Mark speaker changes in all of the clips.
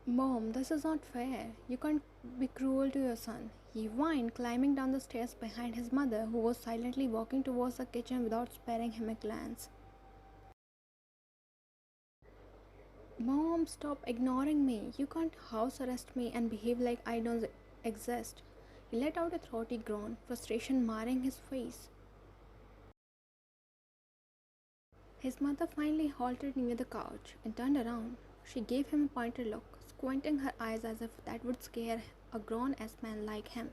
Speaker 1: Mom, this is not fair. You can't be cruel to your son. He whined, climbing down the stairs behind his mother, who was silently walking towards the kitchen without sparing him a glance. Mom, stop ignoring me. You can't house arrest me and behave like I don't exist. He let out a throaty groan, frustration marring his face. His mother finally halted near the couch and turned around. She gave him a pointed look, squinting her eyes as if that would scare a grown-ass man like him.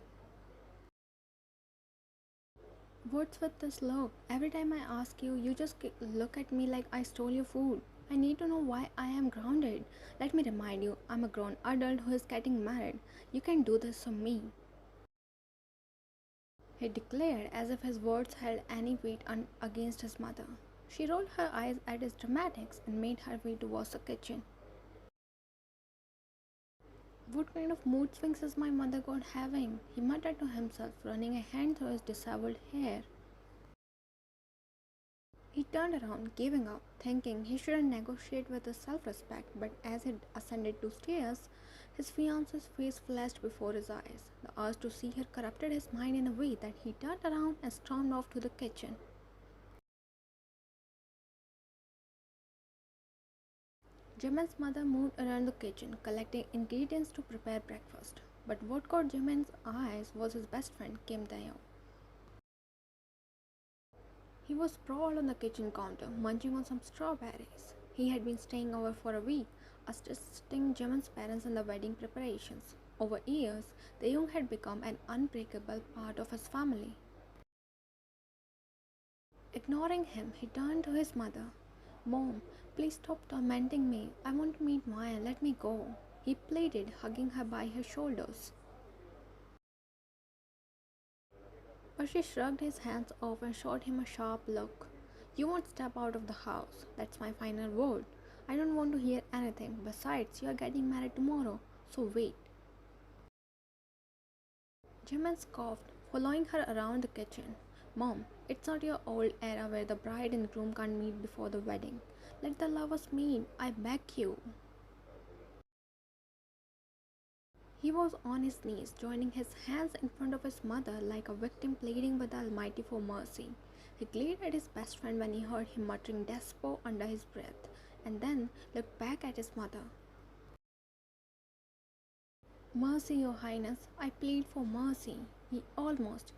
Speaker 1: What's with this look? Every time I ask you, you just look at me like I stole your food. I need to know why I am grounded. Let me remind you, I'm a grown adult who is getting married. You can do this for me, he declared as if his words held any weight against his mother. She rolled her eyes at his dramatics and made her way towards the kitchen. What kind of mood swings is my mother god having? He muttered to himself, running a hand through his disheveled hair. He turned around, giving up, thinking he shouldn't negotiate with his self-respect, but as he ascended two stairs, his fiance's face flashed before his eyes. The urge to see her corrupted his mind in a way that he turned around and stormed off to the kitchen. Jimin's mother moved around the kitchen, collecting ingredients to prepare breakfast. But what caught Jimin's eyes was his best friend, Kim Taehyung. He was sprawled on the kitchen counter, munching on some strawberries. He had been staying over for a week, assisting Jimin's parents in the wedding preparations. Over years, Taehyung had become an unbreakable part of his family. Ignoring him, he turned to his mother. Mom, please stop tormenting me. I want to meet Maya. Let me go. He pleaded, hugging her by her shoulders. But she shrugged his hands off and shot him a sharp look. You won't step out of the house. That's my final word. I don't want to hear anything. Besides, you are getting married tomorrow. So wait. Jimin scoffed, following her around the kitchen. Mom, it's not your old era where the bride and groom can't meet before the wedding. Let the lovers meet, I beg you. He was on his knees, joining his hands in front of his mother like a victim pleading with the Almighty for mercy. He glared at his best friend when he heard him muttering despo under his breath, and then looked back at his mother. Mercy, your highness, I plead for mercy. He almost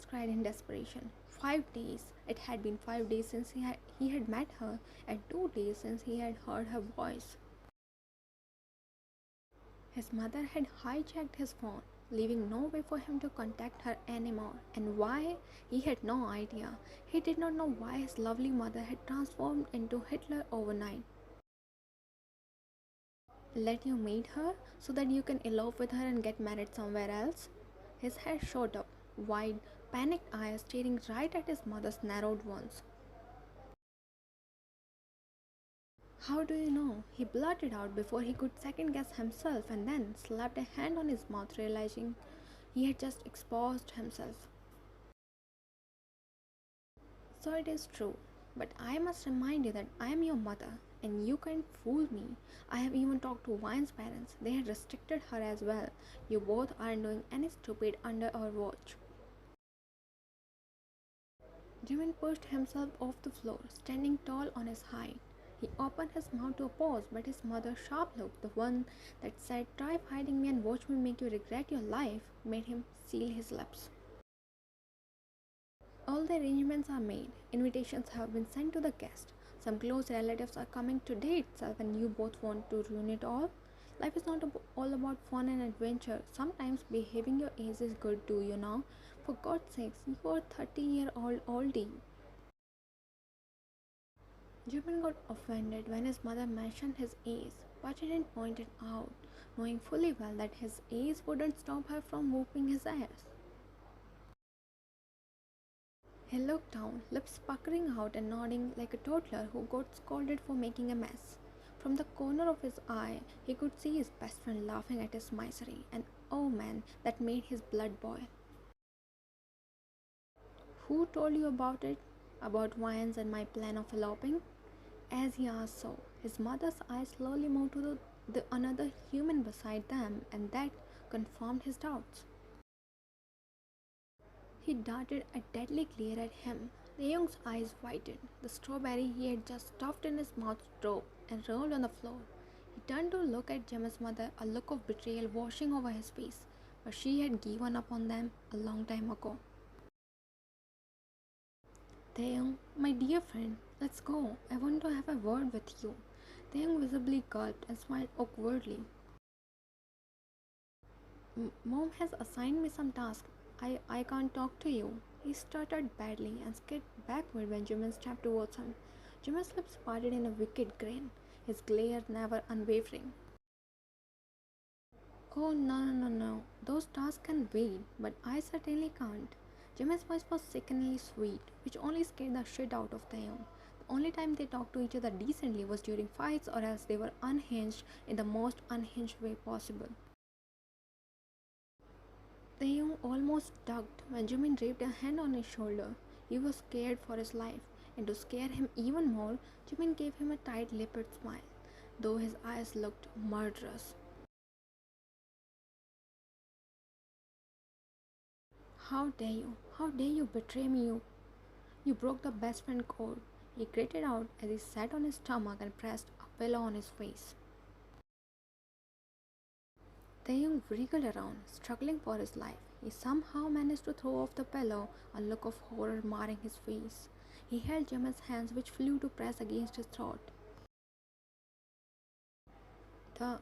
Speaker 1: cried in desperation. 5 days. It had been 5 days since he had met her, and 2 days since he had heard her voice. His mother had hijacked his phone, leaving no way for him to contact her anymore. And why? He had no idea. He did not know why his lovely mother had transformed into Hitler overnight. Let you meet her so that you can elope with her and get married somewhere else? His head shot up, wide, panicked eyes staring right at his mother's narrowed ones. How do you know? He blurted out before he could second guess himself and then slapped a hand on his mouth, realizing he had just exposed himself. So it is true, but I must remind you that I am your mother and you can't fool me. I have even talked to Wine's parents. They had restricted her as well. You both aren't doing any stupid under our watch. Jimin pushed himself off the floor, standing tall on his height. He opened his mouth to oppose, but his mother's sharp look, the one that said, "Try fighting me and watch me make you regret your life," made him seal his lips. All the arrangements are made. Invitations have been sent to the guests. Some close relatives are coming today itself, and you both want to ruin it all? Life is not all about fun and adventure. Sometimes behaving your age is good too, you know. For God's sakes, you are 30-year-old oldie. Jimin got offended when his mother mentioned his age, but he didn't point it out, knowing fully well that his age wouldn't stop her from whooping his ass. He looked down, lips puckering out and nodding like a toddler who got scolded for making a mess. From the corner of his eye, he could see his best friend laughing at his misery, and oh man, that made his blood boil. Who told you about it? About wines and my plan of eloping? As he asked so, his mother's eyes slowly moved to the the another human beside them, and that confirmed his doubts. He darted a deadly glare at him. Taehyung's eyes widened. The strawberry he had just stuffed in his mouth dropped and rolled on the floor. He turned to look at Jimin's mother, a look of betrayal washing over his face, but she had given up on them a long time ago. Taehyung, my dear friend, let's go. I want to have a word with you. Taehyung visibly gulped and smiled awkwardly. Mom has assigned me some task. I can't talk to you. He stuttered badly and skipped backward when Jimin stepped towards him. Jimin's lips parted in a wicked grin, his glare never unwavering. Oh, no. Those tasks can wait, but I certainly can't. Jimin's voice was sickeningly sweet, which only scared the shit out of Taehyung. The only time they talked to each other decently was during fights or else they were unhinged in the most unhinged way possible. Taehyung almost ducked when Jimin draped a hand on his shoulder. He was scared for his life, and to scare him even more, Jimin gave him a tight-lipped smile, though his eyes looked murderous. How dare you? How dare you betray me? You broke the best friend code. He gritted out as he sat on his stomach and pressed a pillow on his face. Taehyung wriggled around, struggling for his life. He somehow managed to throw off the pillow, a look of horror marring his face. He held Jimin's hands, which flew to press against his throat. The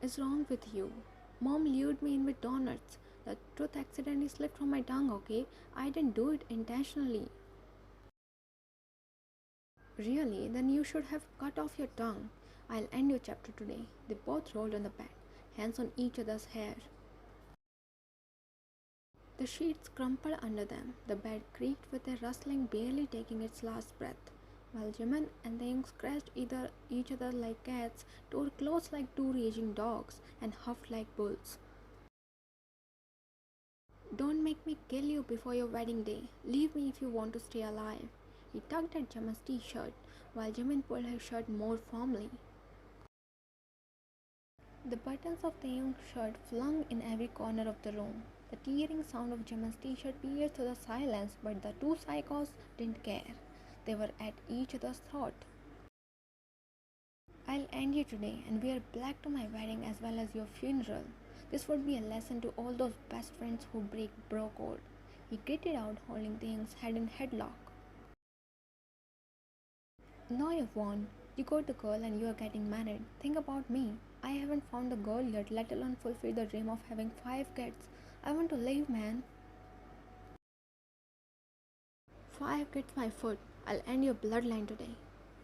Speaker 1: is wrong with you? Mom lured me in with donuts. The truth accidentally slipped from my tongue, okay? I didn't do it intentionally. Really? Then you should have cut off your tongue. I'll end your chapter today. They both rolled on the bed, hands on each other's hair. The sheets crumpled under them. The bed creaked with a rustling barely taking its last breath, while Jimin and Taehyung scratched each other like cats, tore clothes like two raging dogs, and huffed like bulls. Don't make me kill you before your wedding day. Leave me if you want to stay alive. He tugged at Jimin's t-shirt, while Jimin pulled his shirt more firmly. The buttons of Taehyung's shirt flung in every corner of the room. The tearing sound of Jimin's t-shirt pierced through the silence, but the two psychos didn't care. They were at each other's throat. I'll end you today and wear black to my wedding as well as your funeral. This would be a lesson to all those best friends who break bro code. He gritted out, holding Taehyung's head in headlock. Now you've won. You got the girl and you are getting married. Think about me. I haven't found the girl yet, let alone fulfill the dream of having 5 kids. I want to live, man. 5 kids, my foot. I'll end your bloodline today.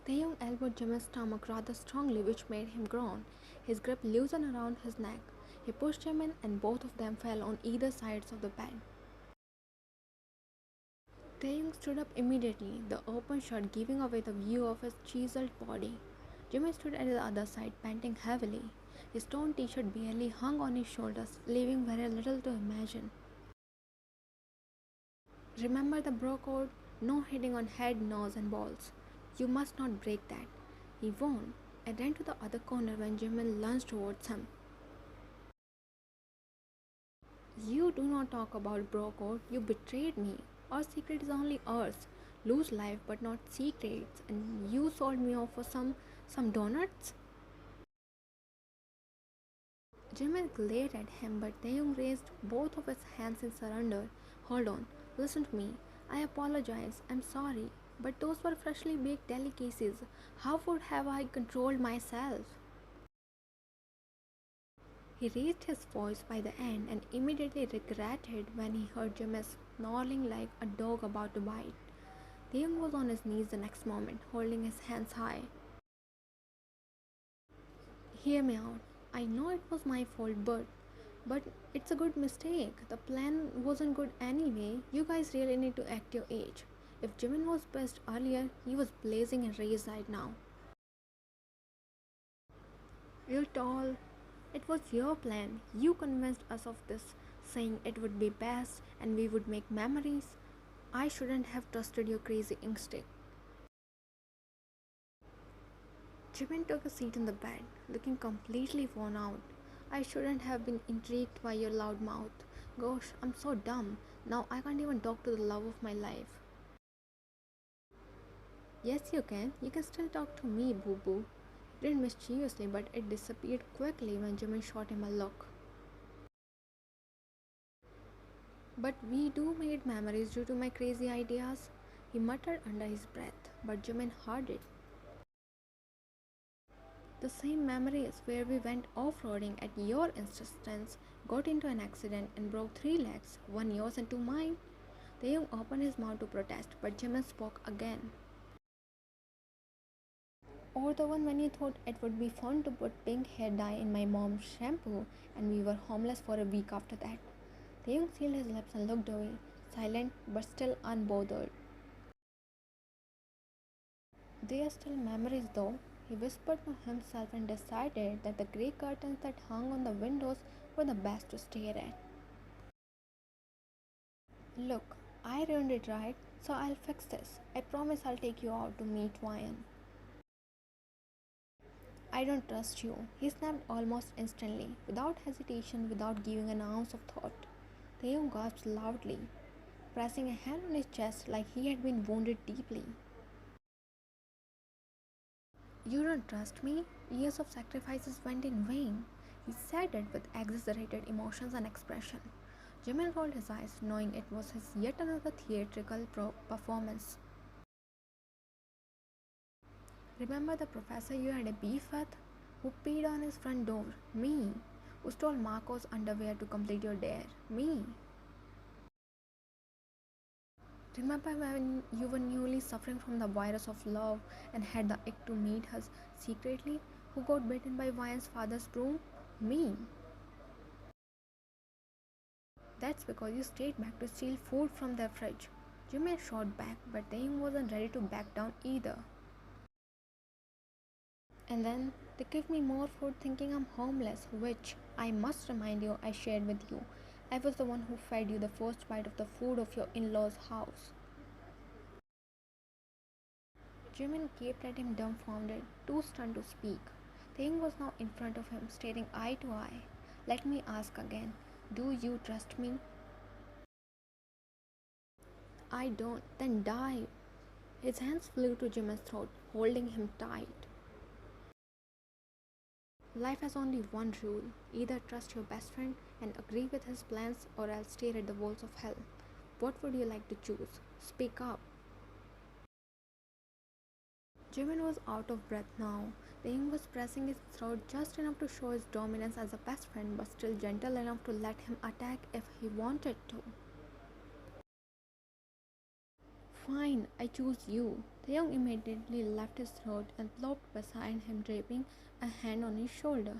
Speaker 1: Taehyung elbowed Jimin's stomach rather strongly, which made him groan. His grip loosened around his neck. He pushed Jimin and both of them fell on either sides of the bed. Taehyung stood up immediately, the open shirt giving away the view of his chiseled body. Jimin stood at the other side, panting heavily. His torn t-shirt barely hung on his shoulders, leaving very little to imagine. Remember the bro code? No hitting on head, nose and balls. You must not break that. He warned and ran to the other corner when Jimin lunged towards him. You do not talk about bro code. You betrayed me. Our secret is only ours. Lose life but not secrets. And you sold me off for some donuts? Jimin glared at him, but Taehyung raised both of his hands in surrender. Hold on, listen to me. I apologize. I'm sorry. But those were freshly baked delicacies. How would have I controlled myself? He raised his voice by the end and immediately regretted when he heard Jimin snarling like a dog about to bite. Taehyung was on his knees the next moment, holding his hands high. Hear me out. I know it was my fault, but it's a good mistake. The plan wasn't good anyway. You guys really need to act your age. If Jimin was best earlier, he was blazing a race right now. You're tall. It was your plan. You convinced us of this, saying it would be best and we would make memories. I shouldn't have trusted your crazy instinct. Jimin took a seat in the bed, looking completely worn out. I shouldn't have been intrigued by your loud mouth. Gosh, I'm so dumb. Now I can't even talk to the love of my life. Yes, you can. You can still talk to me, boo boo. He grinned mischievously, but it disappeared quickly when Jimin shot him a look. But we do made memories due to my crazy ideas, he muttered under his breath, but Jimin heard it. The same memories where we went off-roading at your insistence, got into an accident and broke 3 legs, one yours and two mine. Taehyung opened his mouth to protest, but Jimin spoke again. Or the one when you thought it would be fun to put pink hair dye in my mom's shampoo and we were homeless for a week after that. Taehyung sealed his lips and looked away, silent but still unbothered. They are still memories though, he whispered to himself and decided that the grey curtains that hung on the windows were the best to stare at. Look, I ruined it, right? So I'll fix this. I promise I'll take you out to meet Ryan. I don't trust you, he snapped almost instantly, without hesitation, without giving an ounce of thought. Taehyung gasped loudly, pressing a hand on his chest like he had been wounded deeply. You don't trust me? Years of sacrifices went in vain. He said it with exaggerated emotions and expression. Jimin rolled his eyes, knowing it was his yet another theatrical performance. Remember the professor you had a beef with? Who peed on his front door? Me. Who stole Marco's underwear to complete your dare? Me. Remember when you were newly suffering from the virus of love and had the ick to meet us secretly? Who got bitten by Ryan's father's broom? Me. That's because you stayed back to steal food from their fridge. Jimin shot back, but Taehyung wasn't ready to back down either. And then they give me more food thinking I'm homeless, which, I must remind you, I shared with you. I was the one who fed you the first bite of the food of your in-laws' house. Jimin gaped at him dumbfounded, too stunned to speak. Taehyung was now in front of him, staring eye to eye. Let me ask again, do you trust me? I don't, then die. His hands flew to Jimin's throat, holding him tight. Life has only one rule. Either trust your best friend and agree with his plans or else stare at the walls of hell. What would you like to choose? Speak up. Jimin was out of breath now. Taehyung was pressing his throat just enough to show his dominance as a best friend but still gentle enough to let him attack if he wanted to. Fine, I choose you. Taehyung immediately left his throat and plopped beside him, draping a hand on his shoulder.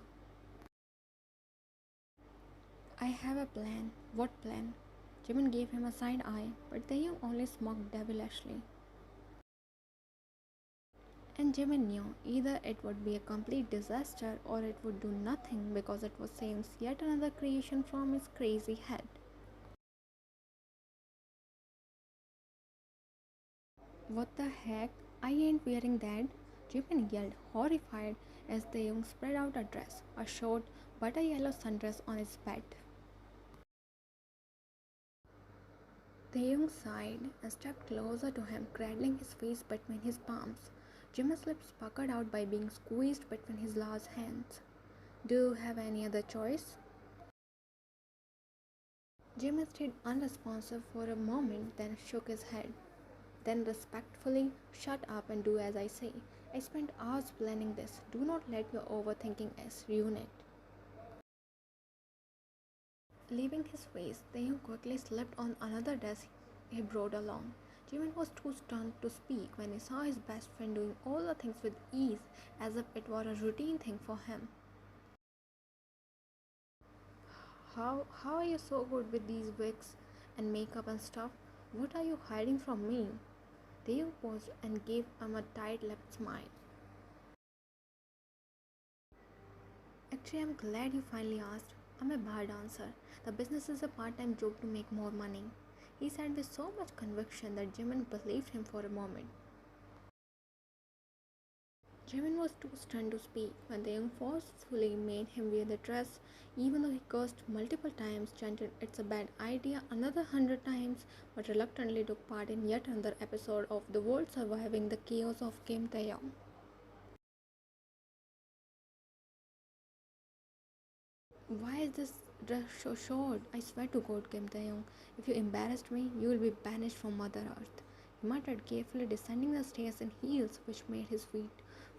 Speaker 1: I have a plan. What plan? Jimin gave him a side eye, but Taehyung only smoked devilishly. And Jimin knew either it would be a complete disaster or it would do nothing because it was Taehyung's yet another creation from his crazy head. What the heck? I ain't wearing that! Jimin yelled, horrified, as Taehyung spread out a dress, a short, butter yellow sundress on his bed. Taehyung sighed and stepped closer to him, cradling his face between his palms. Jimin's lips puckered out by being squeezed between his large hands. Do you have any other choice? Jimin stayed unresponsive for a moment, then shook his head. Then respectfully, shut up and do as I say. I spent hours planning this. Do not let your overthinking ruin it. Leaving his face, Taehyung quickly slipped on another dress he brought along. Jimin was too stunned to speak when he saw his best friend doing all the things with ease as if it were a routine thing for him. How are you so good with these wigs and makeup and stuff? What are you hiding from me? Taehyung paused and gave him a tight-lipped smile. Actually, I'm glad you finally asked. I'm a bar dancer. The business is a part-time job to make more money. He said with so much conviction that Jimin believed him for a moment. Jimin was too stunned to speak when Taehyung forcefully made him wear the dress, even though he cursed multiple times, chanted it's a bad idea another 100 times, but reluctantly took part in yet another episode of the world surviving the chaos of Kim Taehyung. Why is this dress so short? I swear to God, Kim Taehyung, if you embarrassed me, you will be banished from Mother Earth. He muttered, carefully descending the stairs in heels, which made his feet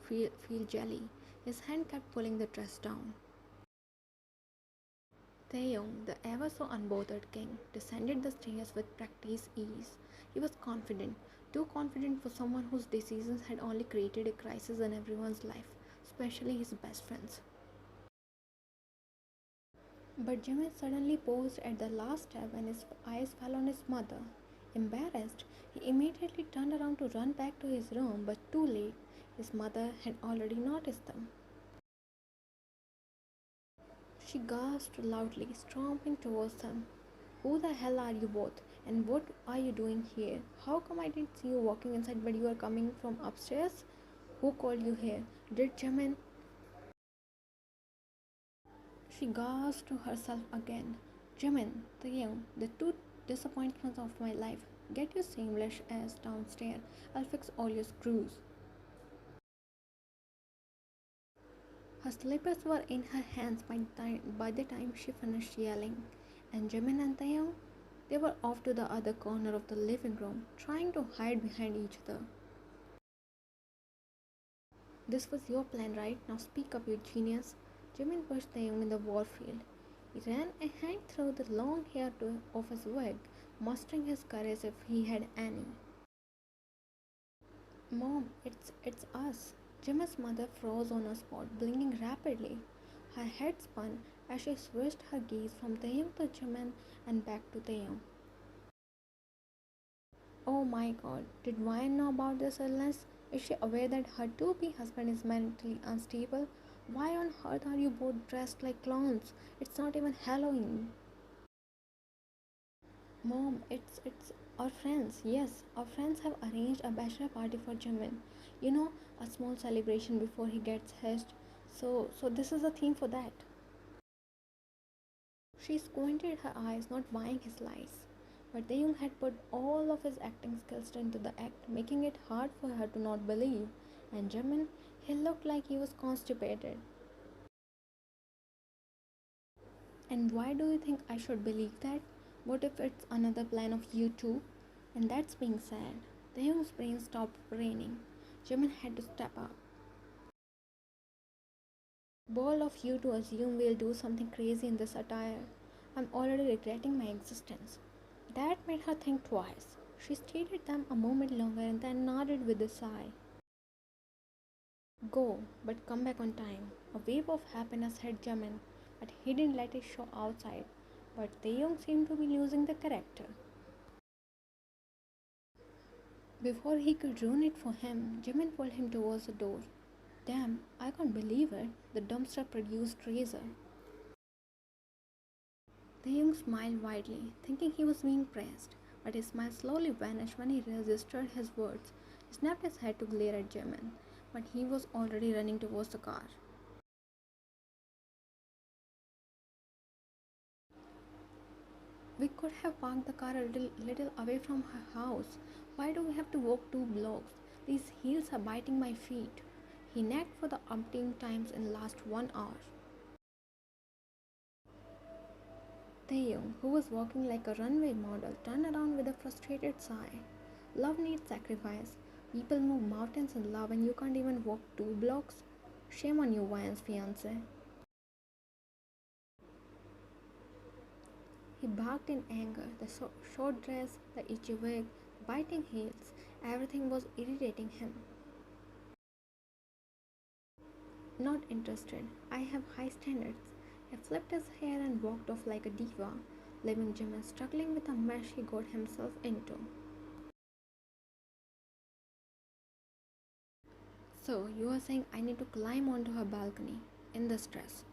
Speaker 1: feel jelly. His hand kept pulling the dress down. Taehyung, the ever so unbothered king, descended the stairs with practiced ease. He was confident, too confident for someone whose decisions had only created a crisis in everyone's life, especially his best friends. But Jimin suddenly paused at the last step and his eyes fell on his mother. Embarrassed, he immediately turned around to run back to his room, but too late. His mother had already noticed them. She gasped loudly, stomping towards them. Who the hell are you both? And what are you doing here? How come I didn't see you walking inside but you are coming from upstairs? Who called you here? Did Jimin? She gasped to herself again. Jimin, Taehyung, the two disappointments of my life. Get your shameless ass downstairs. I'll fix all your screws. Her slippers were in her hands by the time she finished yelling. And Jimin and Taehyung, they were off to the other corner of the living room, trying to hide behind each other. This was your plan, right? Now speak up, you genius. Jimin pushed Taehyung in the warfield. He ran a hand through the long hair of his wig, mustering his courage if he had any. Mom, it's us. Jimin's mother froze on a spot, blinking rapidly. Her head spun as she switched her gaze from Taehyung to Jimin and back to Taehyung. Oh my god, did Ryan know about this illness? Is she aware that her to-be husband is mentally unstable? Why on earth are you both dressed like clowns? It's not even Halloween. Mom, it's our friends. Yes, our friends have arranged a bachelor party for Jimin. You know, a small celebration before he gets hitched. So this is the theme for that. She squinted her eyes, not buying his lies. But Taehyung had put all of his acting skills into the act, making it hard for her to not believe. And Jimin, he looked like he was constipated. And why do you think I should believe that? What if it's another plan of you two? And that's being said. Taehyung's brain stopped braining. Jimin had to step up. Bold of you to assume we'll do something crazy in this attire. I'm already regretting my existence. That made her think twice. She stared at them a moment longer and then nodded with a sigh. Go, but come back on time. A wave of happiness hit Jimin, but he didn't let it show outside. But Taehyung seemed to be losing the character. Before he could ruin it for him, Jimin pulled him towards the door. Damn, I can't believe it. The dumpster produced Razor. Taehyung smiled widely, thinking he was being praised, but his smile slowly vanished when he registered his words. He snapped his head to glare at Jimin, but he was already running towards the car. We could have parked the car a little away from her house. Why do we have to walk 2 blocks? These heels are biting my feet. He nagged for the umpteenth times in the last 1 hour. Taehyung, who was walking like a runway model, turned around with a frustrated sigh. Love needs sacrifice. People move mountains in love and you can't even walk 2 blocks? Shame on you, Ryan's fiance. He barked in anger. The short dress, the itchy wig, the biting heels, everything was irritating him. Not interested. I have high standards. He flipped his hair and walked off like a diva, leaving Jimin struggling with the mess he got himself into. So, you are saying I need to climb onto her balcony in this dress?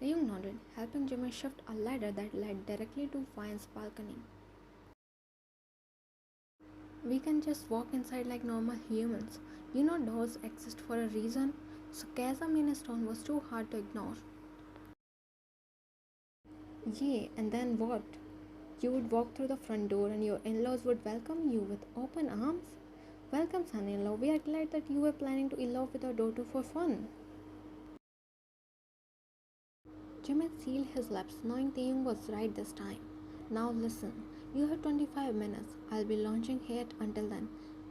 Speaker 1: Taehyung nodded, helping Jimin shift a ladder that led directly to Ryan's balcony. We can just walk inside like normal humans. You know doors exist for a reason. Sarcasm in his tone was too hard to ignore. Yeah, and then what? You would walk through the front door and your in-laws would welcome you with open arms? Welcome, son-in-law. We are glad that you were planning to elope with our daughter for fun. Jimin sealed his lips, knowing Taehyung was right this time. Now listen, you have 25 minutes. I'll be launching here until then.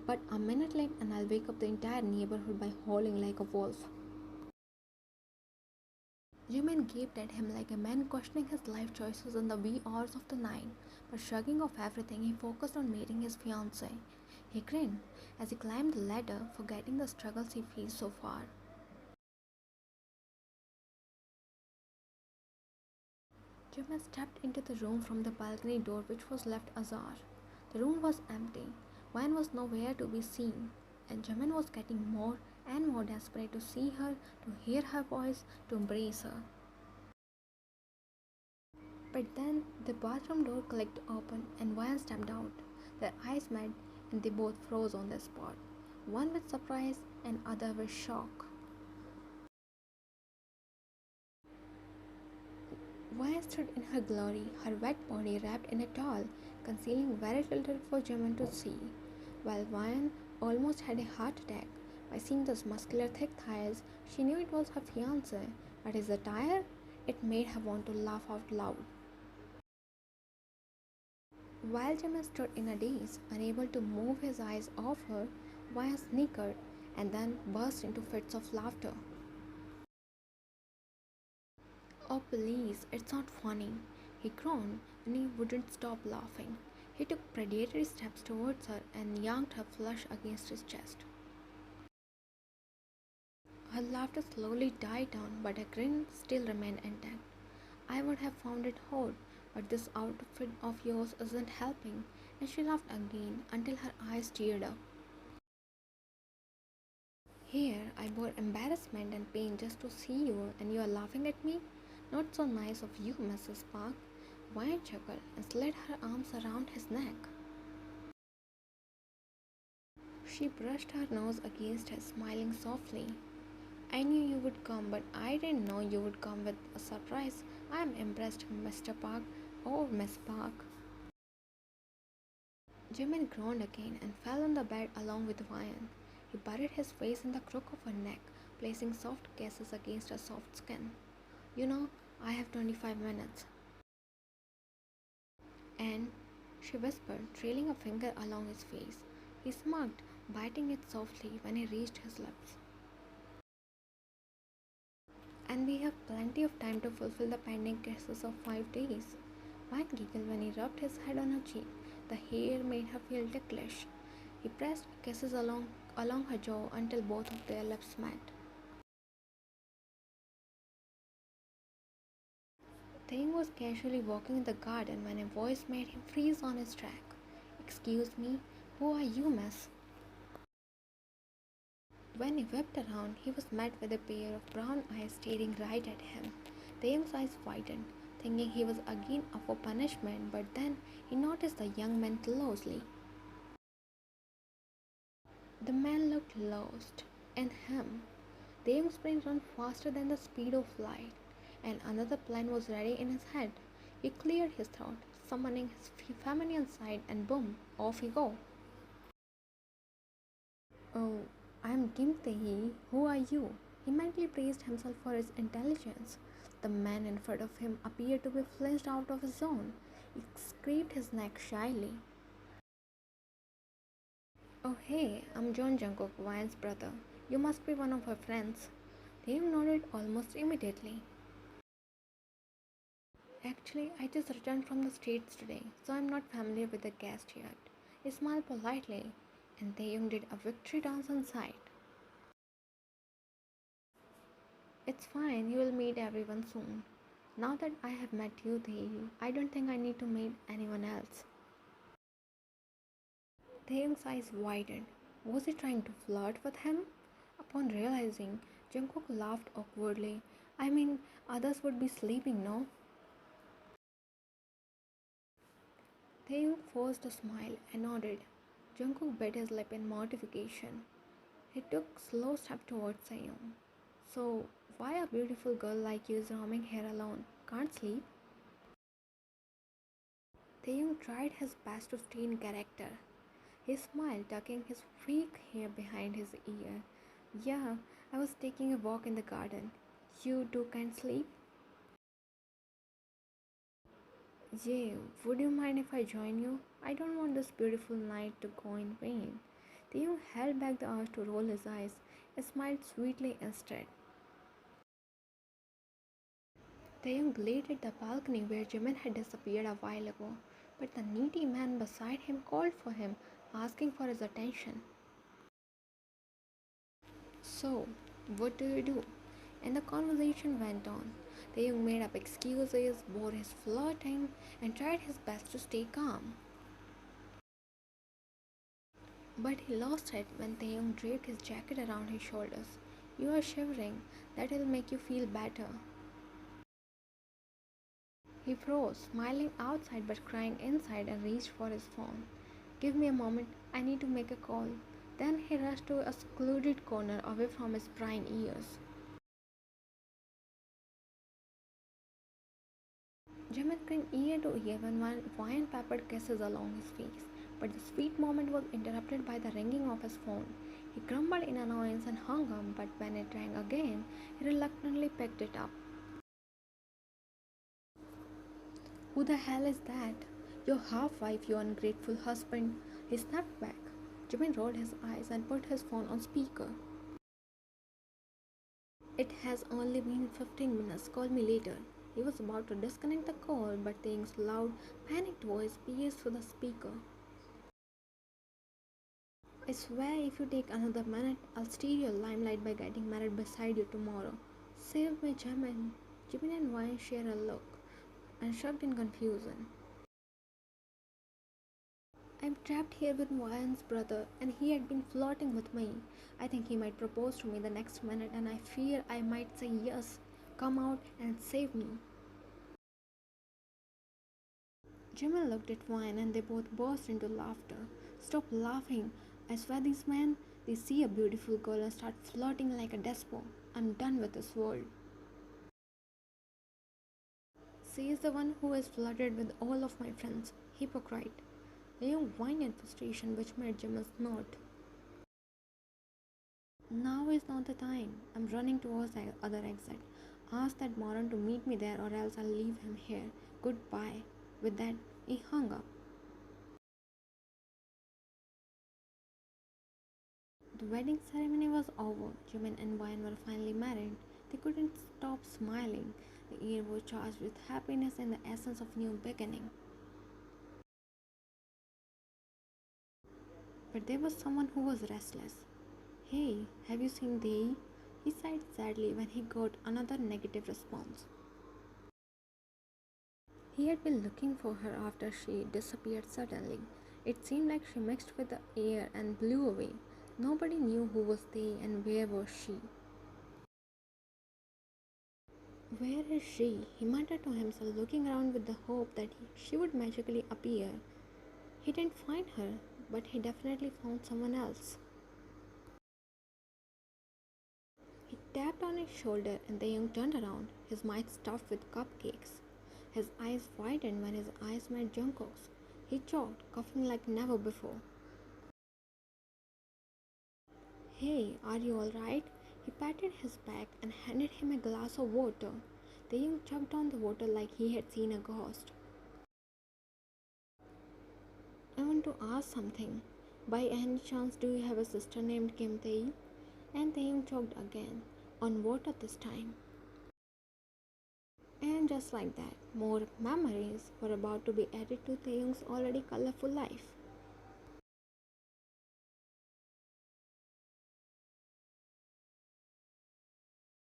Speaker 1: But a minute late and I'll wake up the entire neighborhood by howling like a wolf. Jimin gaped at him like a man questioning his life choices in the wee hours of the night, but shrugging off everything, he focused on meeting his fiancée. He grinned as he climbed the ladder, forgetting the struggles he faced so far. Jimin stepped into the room from the balcony door, which was left ajar. The room was empty. Wine was nowhere to be seen, and Jimin was getting more and more desperate to see her, to hear her voice, to embrace her. But then the bathroom door clicked open and Wyan stepped out. Their eyes met and they both froze on the spot, one with surprise and other with shock. Wyan stood in her glory, her wet body wrapped in a towel, concealing very little for Jimin to see, while Wyan almost had a heart attack. By seeing those muscular thick thighs, she knew it was her fiancé, but his attire, it made her want to laugh out loud. While Jimin stood in a daze, unable to move his eyes off her, Wyan snickered and then burst into fits of laughter. Oh please, it's not funny. He groaned and he wouldn't stop laughing. He took predatory steps towards her and yanked her flush against his chest. Her laughter slowly died down, but her grin still remained intact. I would have found it hot, but this outfit of yours isn't helping, and she laughed again until her eyes teared up. Here, I bore embarrassment and pain just to see you, and you are laughing at me? Not so nice of you, Mrs. Park. Wyan chuckled and slid her arms around his neck. She brushed her nose against his, smiling softly. I knew you would come, but I didn't know you would come with a surprise. I am impressed, Mr. Park. Oh, Miss Park. Jimin groaned again and fell on the bed along with Wyan. He buried his face in the crook of her neck, placing soft kisses against her soft skin. You know, I have 25 minutes. And, she whispered, trailing a finger along his face. He smirked, biting it softly when he reached his lips. And we have plenty of time to fulfill the pending kisses of 5 days. Wyan giggled when he rubbed his head on her cheek. The hair made her feel ticklish. He pressed kisses along her jaw until both of their lips met. Taehyung was casually walking in the garden when a voice made him freeze on his track. Excuse me, who are you, miss? When he whipped around, he was met with a pair of brown eyes staring right at him. Taehyung's eyes widened, thinking he was again up for punishment, but then he noticed the young man closely. The man looked lost, and him. Taehyung's brain ran faster than the speed of light, and another plan was ready in his head. He cleared his throat, summoning his feminine side, and boom, off he go. Oh, I am Kim Tae-hee. Who are you? He mentally praised himself for his intelligence. The man in front of him appeared to be flinched out of his zone. He scraped his neck shyly. Oh hey, I'm John Jungkook, Wyan's brother. You must be one of her friends. Taehyung nodded almost immediately. Actually, I just returned from the States today, so I'm not familiar with the guest yet. He smiled politely, and Taehyung did a victory dance on sight. It's fine, you will meet everyone soon. Now that I have met you, Taehyung, I don't think I need to meet anyone else. Taehyung's eyes widened. Was he trying to flirt with him? Upon realizing, Jungkook laughed awkwardly. I mean, others would be sleeping, no? Taehyung forced a smile and nodded. Jungkook bit his lip in mortification. He took slow step towards Taehyung. So, why a beautiful girl like you is roaming here alone? Can't sleep? Taehyung tried his best to stay in character. He smiled, tucking his fake hair behind his ear. Yeah, I was taking a walk in the garden. You too can't sleep? Yeah, would you mind if I join you? I don't want this beautiful night to go in vain. Taehyung held back the urge to roll his eyes and smiled sweetly instead. Taehyung glared at the balcony where Jimin had disappeared a while ago, but the needy man beside him called for him, asking for his attention. So, what do you do? And the conversation went on. Taehyung made up excuses, bore his flirting, and tried his best to stay calm. But he lost it when Taehyung draped his jacket around his shoulders. You are shivering. That'll make you feel better. He froze, smiling outside but crying inside, and reached for his phone. Give me a moment, I need to make a call. Then he rushed to a secluded corner away from his prying ears. Jimin came ear to ear when one wine-peppered kisses along his face, but the sweet moment was interrupted by the ringing of his phone. He grumbled in annoyance and hung up, but when it rang again, he reluctantly picked it up. Who the hell is that? Your half-wife, you ungrateful husband. He snapped back. Jimin rolled his eyes and put his phone on speaker. It has only been 15 minutes. Call me later. He was about to disconnect the call, but Taehyung's loud, panicked voice pierced through the speaker. I swear if you take another minute, I'll steal your limelight by getting married beside you tomorrow. Save me, Jimin. Jimin and Wine share a look and shrugged in confusion. I'm trapped here with Wayan's brother, and he had been flirting with me. I think he might propose to me the next minute, and I fear I might say yes. Come out and save me. Jimin looked at Wayan and they both burst into laughter. Stop laughing. I swear these men, they see a beautiful girl and start flirting like a despot. I'm done with this world. Says the one who has flirted with all of my friends. Hypocrite. Taehyung whined in frustration, which made Jimin snort. Now is not the time. I'm running towards the other exit. Ask that moron to meet me there or else I'll leave him here. Goodbye. With that, he hung up. The wedding ceremony was over. Jimin and Wayan were finally married. They couldn't stop smiling. The air was charged with happiness and the essence of new beginning. But there was someone who was restless. Hey, have you seen Dei? He sighed sadly when he got another negative response. He had been looking for her after she disappeared suddenly. It seemed like she mixed with the air and blew away. Nobody knew who was Dei and where was she. Where is she? He muttered to himself, looking around with the hope that she would magically appear. He didn't find her, but he definitely found someone else. He tapped on his shoulder and Taehyung turned around, his mouth stuffed with cupcakes. His eyes widened when his eyes met Jungkook's. He choked, coughing like never before. Hey, are you alright? He patted his back and handed him a glass of water. Taehyung chugged down the water like he had seen a ghost. I want to ask something. By any chance do you have a sister named Kim Tae? And Taehyung choked again, on water this time. And just like that, more memories were about to be added to Taehyung's already colorful life.